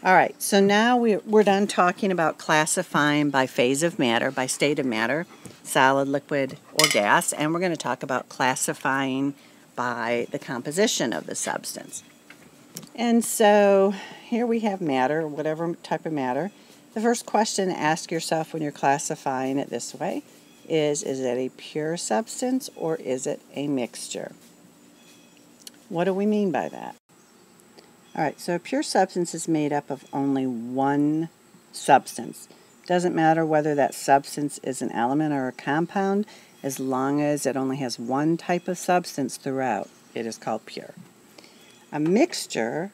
All right, so now we're done talking about classifying by phase of matter, by state of matter, solid, liquid, or gas, and we're going to talk about classifying by the composition of the substance. And so here we have matter, whatever type of matter. The first question to ask yourself when you're classifying it this way is it a pure substance or is it a mixture? What do we mean by that? All right, so a pure substance is made up of only one substance. Doesn't matter whether that substance is an element or a compound, as long as it only has one type of substance throughout, it is called pure. A mixture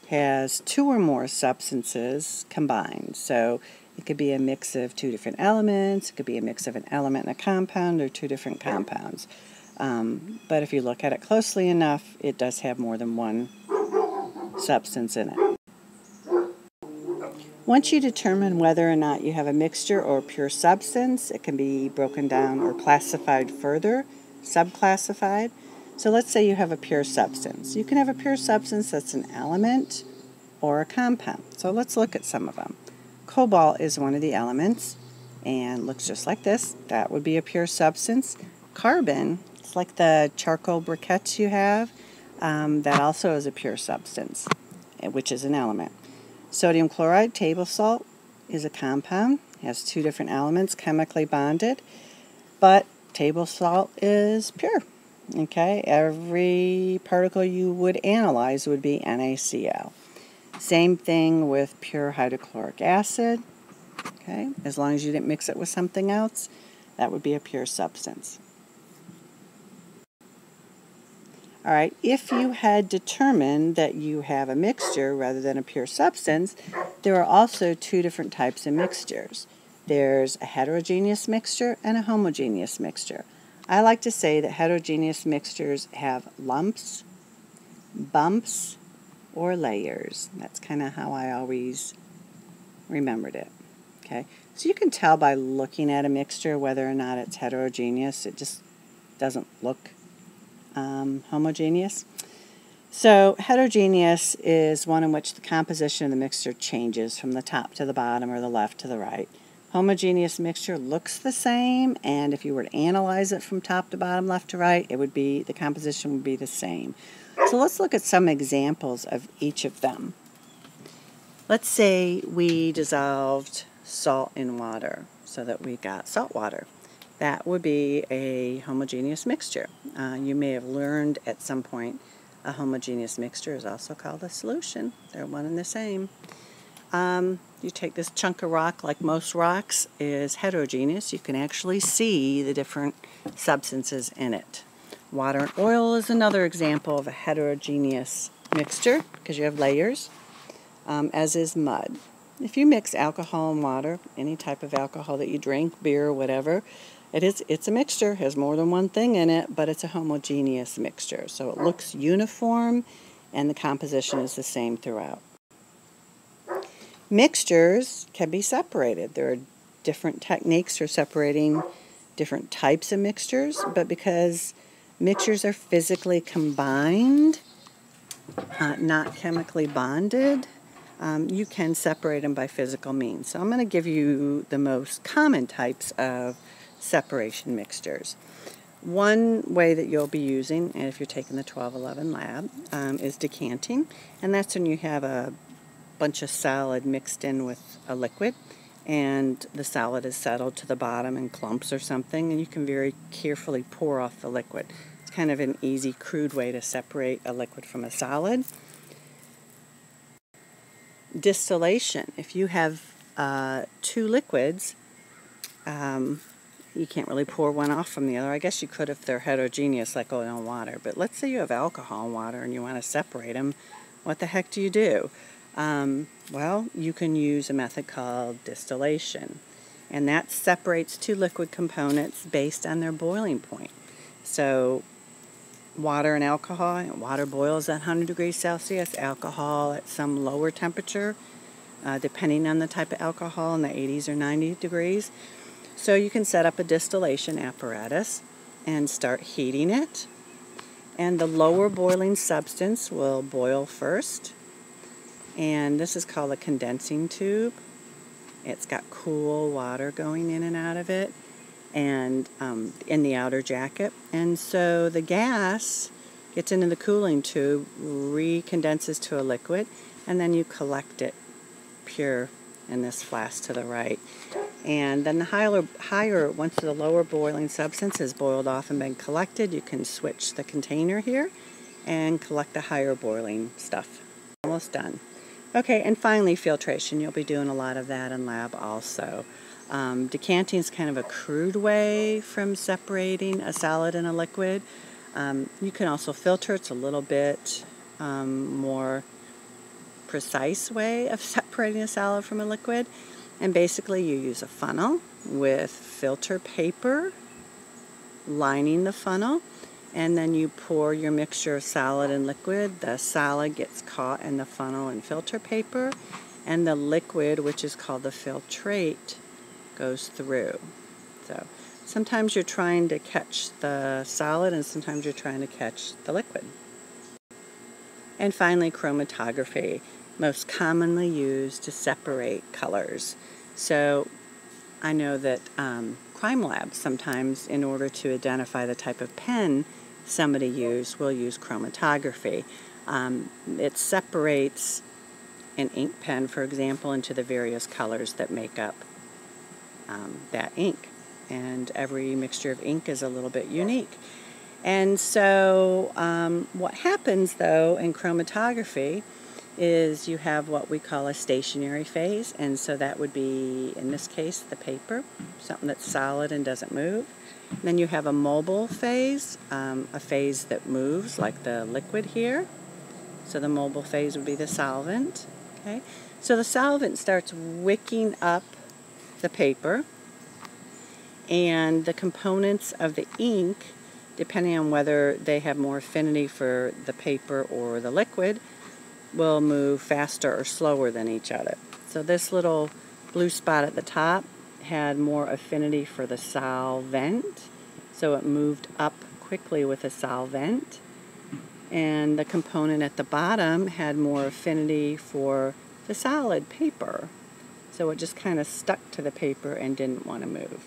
has two or more substances combined. So it could be a mix of two different elements, it could be a mix of an element and a compound, or two different compounds. But if you look at it closely enough, it does have more than one substance in it. Once you determine whether or not you have a mixture or a pure substance, it can be broken down or classified further, subclassified. So let's say you have a pure substance. You can have a pure substance that's an element or a compound. So let's look at some of them. Cobalt is one of the elements and looks just like this. That would be a pure substance. Carbon, it's like the charcoal briquettes you have. That also is a pure substance, which is an element. Sodium chloride, table salt, is a compound. It has two different elements chemically bonded, but table salt is pure. Okay, every particle you would analyze would be NaCl. Same thing with pure hydrochloric acid. Okay, as long as you didn't mix it with something else, that would be a pure substance. All right, if you had determined that you have a mixture rather than a pure substance, there are also two different types of mixtures. There's a heterogeneous mixture and a homogeneous mixture. I like to say that heterogeneous mixtures have lumps, bumps, or layers. That's kind of how I always remembered it. Okay, so you can tell by looking at a mixture whether or not it's heterogeneous. It just doesn't look homogeneous. So heterogeneous is one in which the composition of the mixture changes from the top to the bottom or the left to the right. Homogeneous mixture looks the same, and if you were to analyze it from top to bottom, left to right, the composition would be the same. So let's look at some examples of each of them. Let's say we dissolved salt in water so that we got salt water. That would be a homogeneous mixture. You may have learned at some point a homogeneous mixture is also called a solution. They're one and the same. You take this chunk of rock, like most rocks, is heterogeneous. You can actually see the different substances in it. Water and oil is another example of a heterogeneous mixture because you have layers, as is mud. If you mix alcohol and water, any type of alcohol that you drink, beer, whatever, it's a mixture, has more than one thing in it, but it's a homogeneous mixture. So it looks uniform and the composition is the same throughout. Mixtures can be separated. There are different techniques for separating different types of mixtures, but because mixtures are physically combined, not chemically bonded, you can separate them by physical means. So I'm going to give you the most common types of separation mixtures. One way that you'll be using, and if you're taking the 1211 lab, is decanting, and that's when you have a bunch of solid mixed in with a liquid, and the solid is settled to the bottom in clumps or something, and you can very carefully pour off the liquid. It's kind of an easy, crude way to separate a liquid from a solid. Distillation. If you have two liquids, you can't really pour one off from the other. I guess you could if they're heterogeneous, like oil and water. But let's say you have alcohol and water and you want to separate them. What the heck do you do? Well, you can use a method called distillation. And that separates two liquid components based on their boiling point. So water and alcohol, water boils at 100 degrees Celsius, alcohol at some lower temperature, depending on the type of alcohol, in the 80s or 90 degrees. So you can set up a distillation apparatus and start heating it. And the lower boiling substance will boil first. And this is called a condensing tube. It's got cool water going in and out of it, and in the outer jacket. And so the gas gets into the cooling tube, recondenses to a liquid, and then you collect it pure in this flask to the right. And then the higher, once the lower boiling substance is boiled off and been collected, you can switch the container here and collect the higher boiling stuff. Almost done. Okay, and finally filtration. You'll be doing a lot of that in lab also. Decanting is kind of a crude way from separating a solid and a liquid. You can also filter. It's a little bit more precise way of separating a solid from a liquid. And basically you use a funnel with filter paper lining the funnel, and then you pour your mixture of solid and liquid. The solid gets caught in the funnel and filter paper, and the liquid, which is called the filtrate, goes through. So sometimes you're trying to catch the solid and sometimes you're trying to catch the liquid. And finally, chromatography, most commonly used to separate colors. So I know that crime labs sometimes, in order to identify the type of pen somebody used, will use chromatography. It separates an ink pen, for example, into the various colors that make up that ink. And every mixture of ink is a little bit unique. And so what happens, though, in chromatography is you have what we call a stationary phase, and so that would be, in this case, the paper, something that's solid and doesn't move. And then you have a mobile phase, a phase that moves, like the liquid here. So the mobile phase would be the solvent. Okay, so the solvent starts wicking up the paper, and the components of the ink, depending on whether they have more affinity for the paper or the liquid, will move faster or slower than each other. So this little blue spot at the top had more affinity for the solvent, so it moved up quickly with the solvent. And the component at the bottom had more affinity for the solid paper, so it just kind of stuck to the paper and didn't want to move.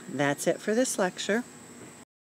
That's it for this lecture.